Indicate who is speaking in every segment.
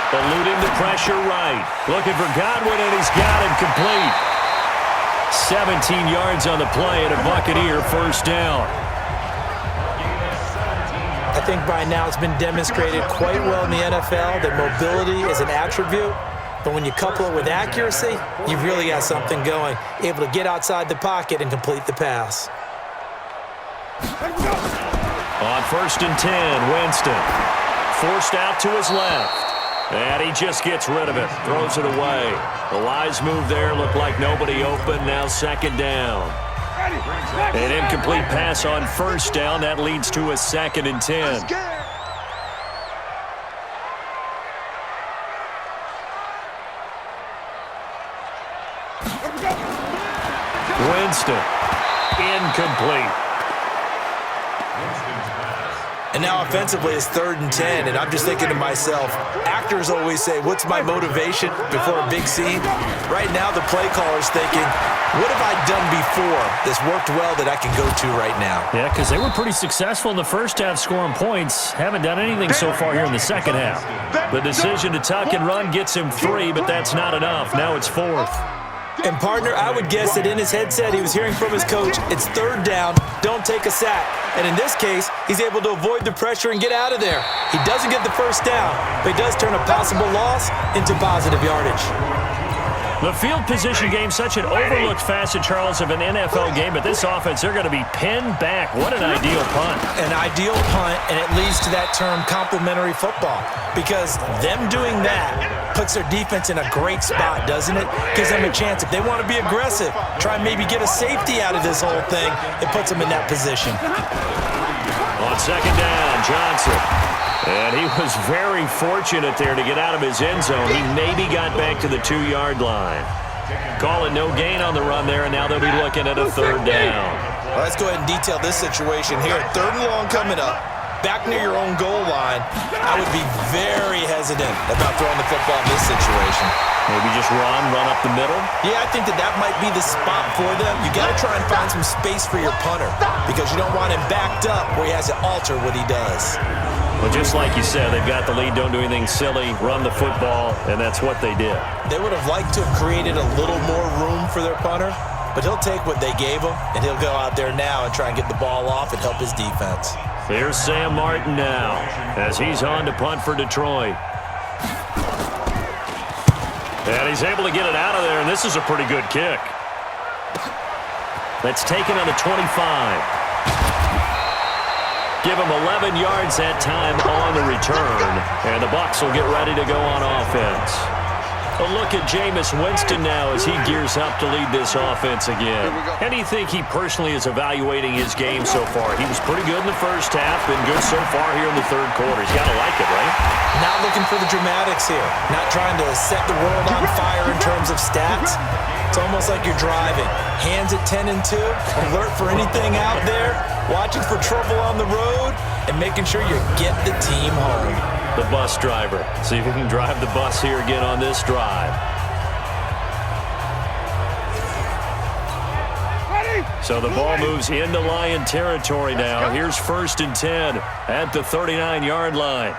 Speaker 1: Eluding the pressure right. Looking for Godwin, and he's got him complete. 17 yards on the play and a Buccaneer first down.
Speaker 2: I think by now it's been demonstrated quite well in the NFL that mobility is an attribute. But when you couple it with accuracy, you've really got something going. Able to get outside the pocket and complete the pass.
Speaker 1: On 1st and 10, Winston. Forced out to his left. And he just gets rid of it. Throws it away. The wise move there. Looked like nobody open. Now 2nd down. An incomplete pass on 1st down. That leads to a 2nd and 10. Winston. Incomplete.
Speaker 2: And now offensively it's 3rd and 10, and I'm just thinking to myself, actors always say, what's my motivation before a big scene? Right now the play caller's thinking, what have I done before that's worked well that I can go to right now?
Speaker 1: Yeah, because they were pretty successful in the first half scoring points. Haven't done anything so far here in the second half. The decision to tuck and run gets him 3, but that's not enough. Now it's 4th.
Speaker 2: And, partner, I would guess that in his headset he was hearing from his coach, it's 3rd down, don't take a sack. And in this case, he's able to avoid the pressure and get out of there. He doesn't get the 1st down, but he does turn a possible loss into positive yardage.
Speaker 1: The field position game, such an overlooked facet, Charles, of an NFL game, but this offense, they're going to be pinned back. What an ideal punt.
Speaker 2: An ideal punt, and it leads to that term complementary football, because them doing that puts their defense in a great spot, doesn't it? Gives them a chance. If they want to be aggressive, try and maybe get a safety out of this whole thing, it puts them in that position.
Speaker 1: On 2nd down, Johnson. And he was very fortunate there to get out of his end zone. He maybe got back to the 2-yard line. Call it no gain on the run there, and now they'll be looking at a 3rd down.
Speaker 2: Well, let's go ahead and detail this situation here. 3rd and long coming up. Back near your own goal line, I would be very hesitant about throwing the football in this situation.
Speaker 1: Maybe just run up the middle?
Speaker 2: Yeah, I think that might be the spot for them. You got to try and find some space for your punter because you don't want him backed up where he has to alter what he does.
Speaker 1: Well, just like you said, they've got the lead, don't do anything silly, run the football, and that's what they did.
Speaker 2: They would have liked to have created a little more room for their punter, but he'll take what they gave him, and he'll go out there now and try and get the ball off and help his defense.
Speaker 1: Here's Sam Martin now as he's on to punt for Detroit. And he's able to get it out of there, and this is a pretty good kick. That's taken on the 25. Give him 11 yards that time on the return, and the Bucs will get ready to go on offense. A look at Jameis Winston now as he gears up to lead this offense again. How do you think he personally is evaluating his game so far? He was pretty good in the first half, been good so far here in the 3rd quarter. He's got to like it, right?
Speaker 2: Not looking for the dramatics here. Not trying to set the world on fire in terms of stats. It's almost like you're driving. Hands at 10 and 2, alert for anything out there, watching for trouble on the road, and making sure you get the team home.
Speaker 1: The bus driver. See if he can drive the bus here again on this drive. So the ball moves into Lion territory now. Here's 1st and 10 at the 39-yard line.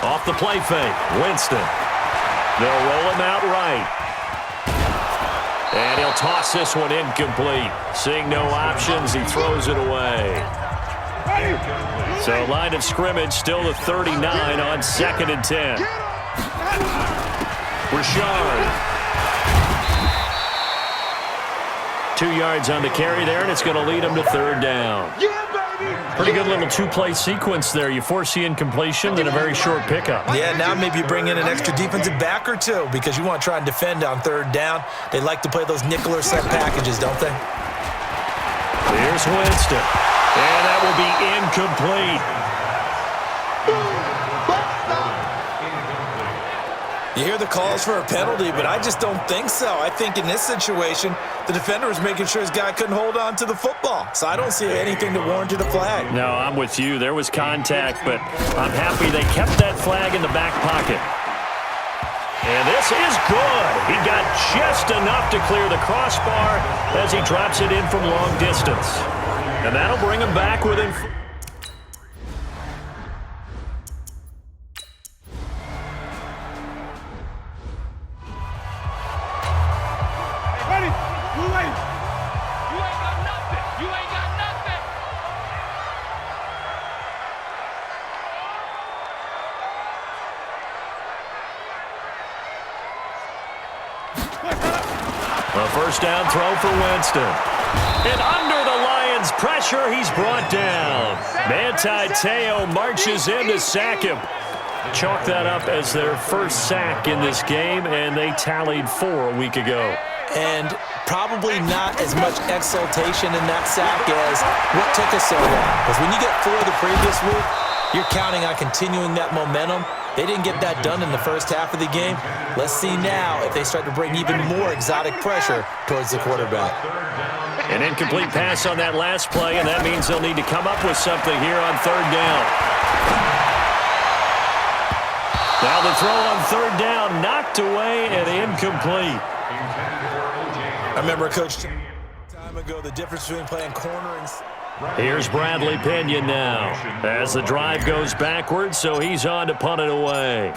Speaker 1: Off the play fake, Winston. They'll roll him out right. And he'll toss this one incomplete. Seeing no options, he throws it away. So line of scrimmage still the 39 on 2nd and 10. Richard. 2 yards on the carry there, and it's going to lead him to 3rd down. Pretty good little 2-play sequence there. You force the incompletion, then a very short pickup.
Speaker 2: Yeah, now maybe you bring in an extra defensive back or two because you want to try and defend on 3rd down. They like to play those nickel or set packages, don't they?
Speaker 1: Here's Winston. And that will be incomplete.
Speaker 2: You hear the calls for a penalty, but I just don't think so. I think in this situation, the defender was making sure his guy couldn't hold on to the football. So I don't see anything to warrant a flag.
Speaker 1: No, I'm with you. There was contact, but I'm happy they kept that flag in the back pocket. And this is good. He got just enough to clear the crossbar as he drops it in from long distance. And that'll bring them back within... A first down throw for Winston. And under the Lions' pressure, he's brought down. Manti Te'o marches in to sack him. Chalk that up as their first sack in this game, and they tallied 4 a week ago.
Speaker 2: And probably not as much exultation in that sack as what took us so long. Because when you get 4 the previous week, you're counting on continuing that momentum. They didn't get that done in the first half of the game. Let's see now if they start to bring even more exotic pressure towards the quarterback.
Speaker 1: An incomplete pass on that last play, and that means they'll need to come up with something here on third down. Now the throw on third down, knocked away and incomplete.
Speaker 2: I remember, Coach, time ago, the difference between playing corner and...
Speaker 1: Here's Bradley Pinion now as the drive goes backwards, so he's on to punt it away.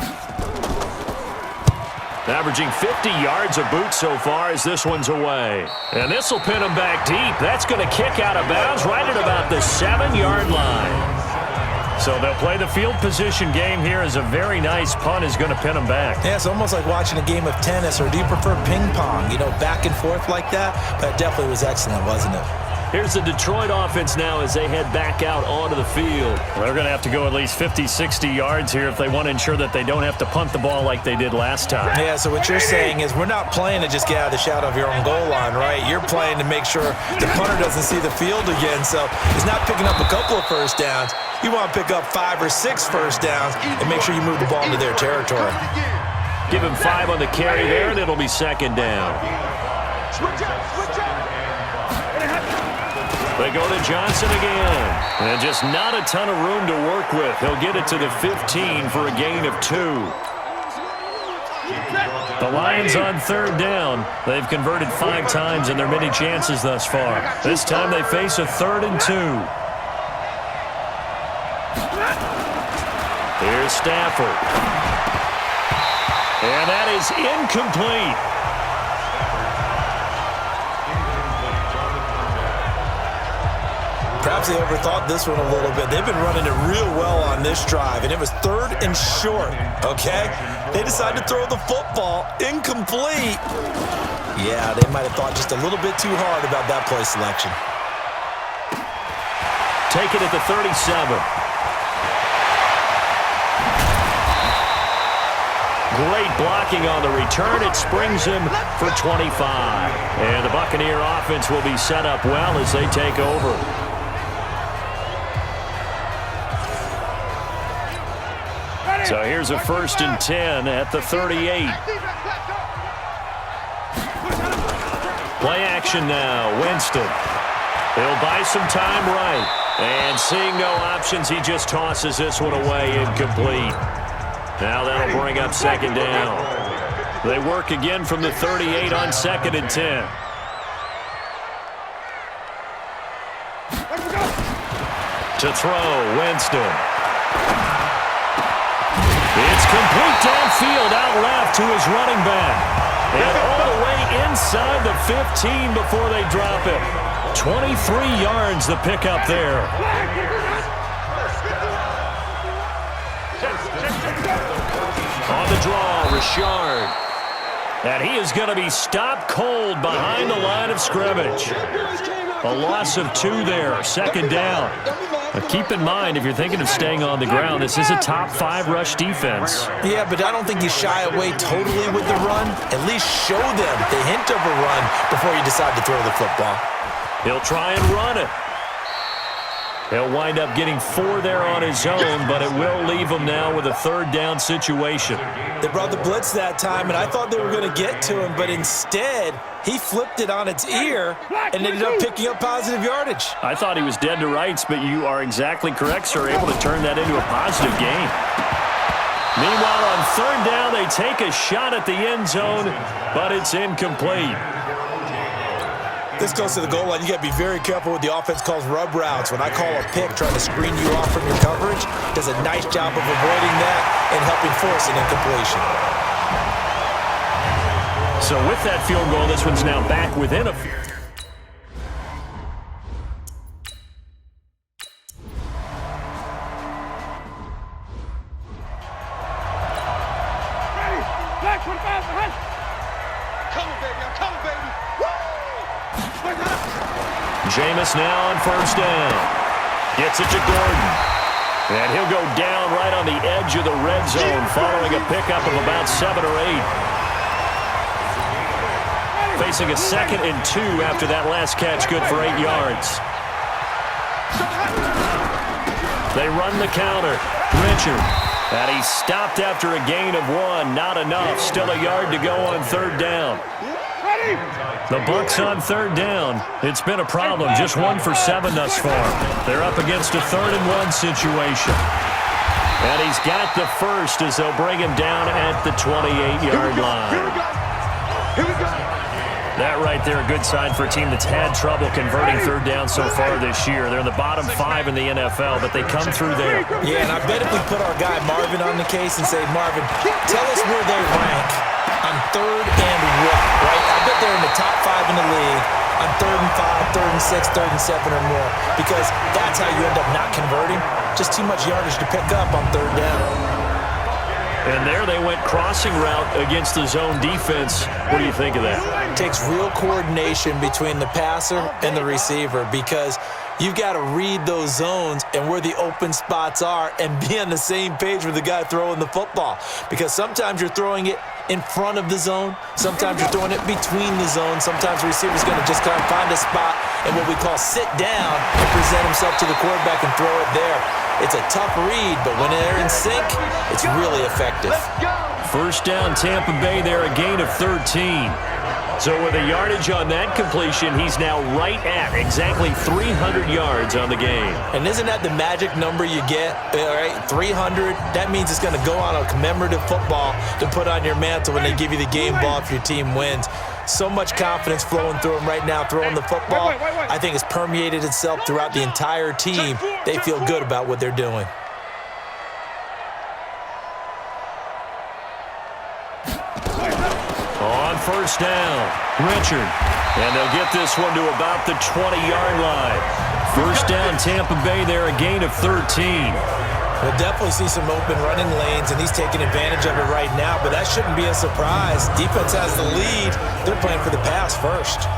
Speaker 1: Averaging 50 yards a boot so far as this one's away. And this will pin him back deep. That's going to kick out of bounds right at about the 7-yard line. So they'll play the field position game here as a very nice punt is going to pin them back.
Speaker 2: Yeah, it's almost like watching a game of tennis, or do you prefer ping pong? You know, back and forth like that? That definitely was excellent, wasn't it?
Speaker 1: Here's the Detroit offense now as they head back out onto the field. They're going to have to go at least 50, 60 yards here if they want to ensure that they don't have to punt the ball like they did last time.
Speaker 2: Yeah, so what you're saying is we're not playing to just get out of the shadow of your own goal line, right? You're playing to make sure the punter doesn't see the field again. So he's not picking up a couple of first downs. You want to pick up 5 or 6 first downs and make sure you move the ball into their territory.
Speaker 1: Give him 5 on the carry there, and it'll be second down.
Speaker 3: Switch up.
Speaker 1: They go to Johnson again. And just not a ton of room to work with. He'll get it to the 15 for a gain of 2. The Lions on third down. They've converted 5 times in their many chances thus far. This time they face a 3rd and 2. Here's Stafford. And that is incomplete.
Speaker 2: Perhaps they overthought this one a little bit. They've been running it real well on this drive, and it was 3rd and short, okay? They decided to throw the football incomplete. Yeah, they might have thought just a little bit too hard about that play selection.
Speaker 1: Take it at the 37. Great blocking on the return. It springs him for 25. And the Buccaneer offense will be set up well as they take over. So here's a 1st and 10 at the 38. Play action now. Winston. He'll buy some time right. And seeing no options, he just tosses this one away incomplete. Now that'll bring up second down. They work again from the 38 on 2nd and 10. To throw, Winston. It's complete downfield out left to his running back. And all the way inside the 15 before they drop it. 23 yards the pickup there. On the draw, Richard. And he is going to be stopped cold behind the line of scrimmage. A loss of 2 there, 2nd down. But keep in mind, if you're thinking of staying on the ground, this is a top 5 rush defense.
Speaker 2: Yeah, but I don't think you shy away totally with the run. At least show them the hint of a run before you decide to throw the football.
Speaker 1: He'll try and run it. He'll wind up getting 4 there on his own, but it will leave him now with a 3rd down situation.
Speaker 2: They brought the blitz that time, and I thought they were going to get to him, but instead, he flipped it on its ear and ended up picking up positive yardage.
Speaker 1: I thought he was dead to rights, but you are exactly correct, sir, able to turn that into a positive gain. Meanwhile, on 3rd down, they take a shot at the end zone, but it's incomplete.
Speaker 2: This goes to the goal line. You got to be very careful with the offense calls rub routes. When I call a pick trying to screen you off from your coverage, does a nice job of avoiding that and helping force an incompletion.
Speaker 1: So with that field goal, this one's now back within a few. Jameis now on first down. Gets it to Gordon. And he'll go down right on the edge of the red zone following a pickup of about 7 or 8. Facing a 2nd and 2 after that last catch, good for 8 yards. They run the counter. Richard. And he's stopped after a gain of 1. Not enough. Still a yard to go on 3rd down. The Bucs on 3rd down. It's been a problem. Just 1 for 7 thus far. They're up against a 3rd and 1 situation. And he's got the first as they'll bring him down at the 28-yard line.
Speaker 3: Here we go.
Speaker 1: That right there, a good sign for a team that's had trouble converting 3rd down so far this year. They're in the bottom 5 in the NFL, but they come through there.
Speaker 2: Yeah, and I bet if we put our guy Marvin on the case and say, Marvin, tell us where they rank on 3rd and what, right? I bet they're in the top 5 in the league on 3rd and 5, 3rd and 6, 3rd and 7 or more, because that's how you end up not converting. Just too much yardage to pick up on 3rd down.
Speaker 1: And there they went crossing route against the zone defense. What do you think of that?
Speaker 2: It takes real coordination between the passer and the receiver because you've got to read those zones and where the open spots are and be on the same page with the guy throwing the football. Because sometimes you're throwing it in front of the zone. Sometimes you're throwing it between the zones. Sometimes the receiver's going to just kind of find a spot and what we call sit down and present himself to the quarterback and throw it there. It's a tough read, but when they're in sync, it's really effective.
Speaker 1: First down, Tampa Bay there, a gain of 13. So with a yardage on that completion, he's now right at exactly 300 yards on the game.
Speaker 2: And isn't that the magic number you get, all right, 300? That means it's going to go on a commemorative football to put on your mantle when they give you the game ball if your team wins. So much confidence flowing through him right now, throwing the football. I think it's permeated itself throughout the entire team. They feel good about what they're doing.
Speaker 1: On first down, Richard. And they'll get this one to about the 20-yard line. First down, Tampa Bay there, a gain of 13.
Speaker 2: We'll definitely see some open running lanes, and he's taking advantage of it right now, but that shouldn't be a surprise. Defense has the lead. They're playing for the pass first.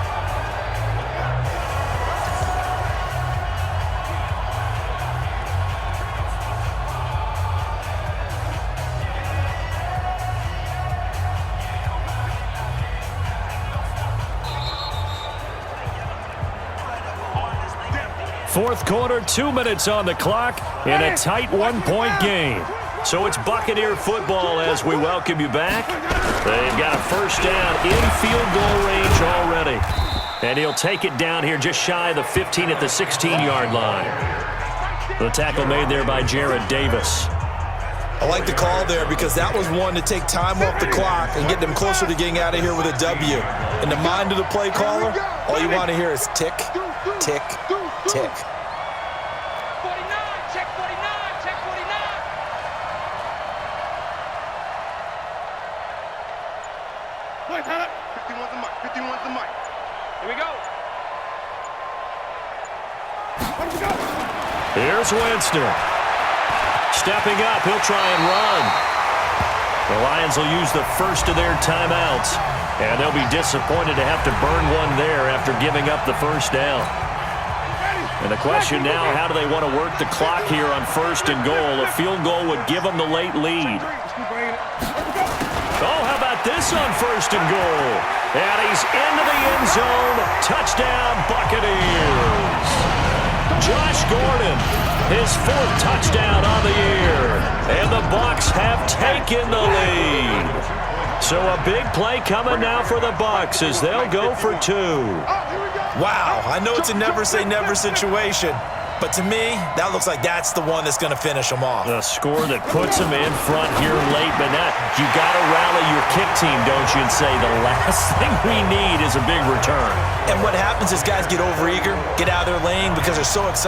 Speaker 1: Fourth quarter, 2 minutes on the clock in a tight one-point game. So it's Buccaneer football as we welcome you back. They've got a first down in field goal range already. And he'll take it down here just shy of the 15 at the 16-yard line. The tackle made there by Jared Davis.
Speaker 2: I like the call there because that was one to take time off the clock and get them closer to getting out of here with a W. In the mind of the play caller, all you want to hear is tick, tick, tick.
Speaker 3: 49, check 49, check 49. Wait, 51's the mic, 51's the mic. Here we go. Where do we go?
Speaker 1: Here's Winston. Stepping up, he'll try and run. The Lions will use the first of their timeouts, and they'll be disappointed to have to burn one there after giving up the first down. And the question now, how do they want to work the clock here on first and goal? A field goal would give them the late lead. Oh, how about this on first and goal? And he's into the end zone. Touchdown, Buccaneers. Josh Gordon, his 4th touchdown on the year. And the Bucs have taken the lead. So a big play coming now for the Bucs as they'll go for 2.
Speaker 2: Wow, I know it's a never say never situation, But to me, that looks like that's the one that's going to finish them off.
Speaker 1: A score that puts them in front here late, but now you got to rally your kick team, don't you, and say the last thing we need is a big return.
Speaker 2: And what happens is guys get overeager, get out of their lane because they're so excited.